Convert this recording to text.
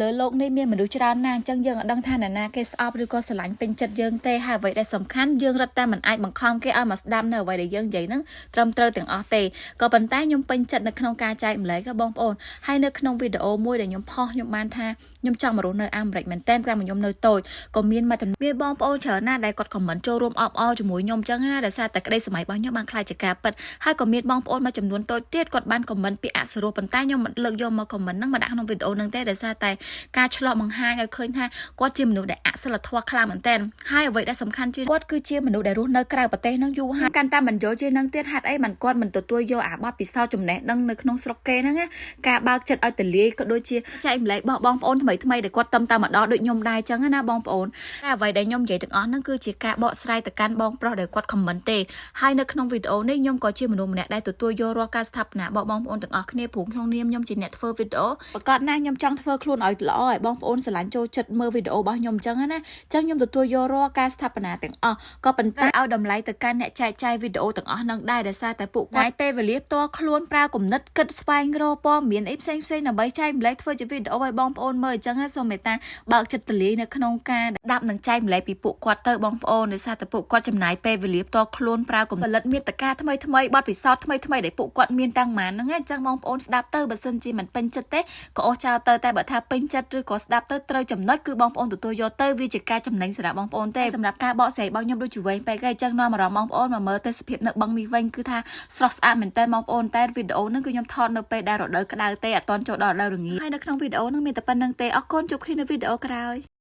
លើលោកនេះមានមនុស្សច្រើនណាស់អញ្ចឹងយើងអត់ដឹងថាអ្នកណាគេស្អប់ឬក៏ស្រឡាញ់ពេញចិត្តយើងទេហើយអ្វីដែលសំខាន់យើងរត់តែមិនអាចបង្ខំគេឲ្យមកស្ដាប់នៅអ្វីដែលយើងនិយាយហ្នឹងត្រឹមត្រូវទាំងអស់ទេក៏ប៉ុន្តែខ្ញុំពេញចិត្តនៅក្នុងការចែកម្លែកបងប្អូនហើយនៅក្នុងវីដេអូមួយដែលខ្ញុំផុសខ្ញុំបានថាខ្ញុំចង់មករស់នៅអាមេរិកមែនតើតាមខ្ញុំនៅតូចក៏មានមកមានបងប្អូនច្រើនណាស់ដែលគាត់ខមមិនចូលរួមអបអរជាមួយខ្ញុំអញ្ចឹងណាដោយសារតែក្តីសម័យរបស់ខ្ញុំបានខ្លាចជាការពិតហើយក៏មានបងប្អូនមួយចំនួនតូចទៀតគាត់បានខមមិនពាក្យអសុរោះប៉ុន្តែខ្ញុំមិនលើកយកមកខមមិនហ្នឹងមកដាក់ក្នុងវីដេអូហ្នឹងទេដោយសារតែការឆ្លោះបង្ហាញឲ្យឃើញថាគាត់ជាមនុស្សដែលអសិលធម៌ខ្លាំងមែនតើហើយអ្វីដែលសំខាន់ជាគាត់គឺជាមនុស្សដែលរស់នៅក្រៅប្រទេសហ្នឹងយូរហើយកាន់តែមិនយល់ជានឹងទៀតហេតុអីមិនគាត់មិនទទួលយកអាបទពិសោធន៍ចំណេះដឹងនៅក្នុងស្រុកគេហ្នឹងណាការបើកចិត្តឲ្យទលាយក៏ដូចជាចែកម្លែកបងប្អូនថ្មីដែលគាត់តាមម្ដងដូចខ្ញុំដែរអញ្ចឹងណាបងប្អូនតែអ្វីដែលខ្ញុំនិយាយទាំងអស់ហ្នឹងគឺជាការបកស្រាយទៅកាន់បងប្រុសដែលគាត់ខមមិនទេហើយនៅក្នុងវីដេអូនេះខ្ញុំក៏ជាមនុស្សម្នាក់ដែលទទួលយករាល់ការស្ថាបនាបងប្អូនទាំងអស់គ្នាព្រោះក្នុងនាមខ្ញុំជាអ្នកធ្វើវីដេអូប្រកាសណាខ្ញុំចង់ធ្វើខ្លួនឲ្យល្អឲ្យបងប្អូនស្រឡាញ់ចូលចិត្តមើលវីដេអូរបស់ខ្ញុំអញ្ចឹងណាអញ្ចឹងខ្ញុំទទួលយករាល់ការស្ថាបនាទាំងអស់ក៏ប៉ុន្តែឲ្យតម្លៃទៅកាន់អ្នកចែកចាយវីដេអូទាំងអស់ហ្នឹងដែរដោយសារតែពួកគាត់ពេលវេលាផ្ទាល់ខ្លួនប្រើគំនិតគិតស្វែងរកព័ត៌មានអីផ្សេងដើម្បីចែកម្លែកធ្វើជាវីដេអូឲ្យបងប្អូនមើលអញ្ចឹងសូមមេត្តាបើកចិត្តទលាយនៅក្នុងការដាប់និងចែកម្លែកពីពួកគាត់ទៅបងប្អូនដោយសារតែពួកគាត់ចំណាយពេលវេលាផ្ទាល់ខ្លួនប្រើគំនិតមាតិកាថ្មីបទពិសោធន៍ថ្មីដែលពួកគាត់មានតាំងម៉ានហ្នឹងអញ្ចឹងបងប្អូនស្ដាប់ទៅបើសិនជាមិនពេញចិត្តទេក៏អស់ចោលទៅតែបើថាពេញចិត្តឬក៏ស្ដាប់ទៅត្រូវចំណុចគឺបងប្អូនទទួលយកទៅវាជាការចំណេញសម្រាប់បងប្អូនទេសម្រាប់ការបកស្រាយរបស់ខ្ញុំដូចជាវែងពេកហើយអញ្ចឹងនាំអារម្មណ៍បងប្អូនមកមើលទេសភាពនៅបឹងនេះវិញគឺថាស្រស់ស្អាតមែនតើបងប្អូនតែវីដេអូហ្នឹងគឺខ្ញុំថតនៅពេលដែលរដូវក្តៅទេអត់ទាន់ចូលដល់រដូវរងាហើយនៅក្នុងវីដេអូហ្នឹងមានតែប៉ុណ្្នឹងទេអរគុណជួបគ្នានៅវីដេអូក្រោយ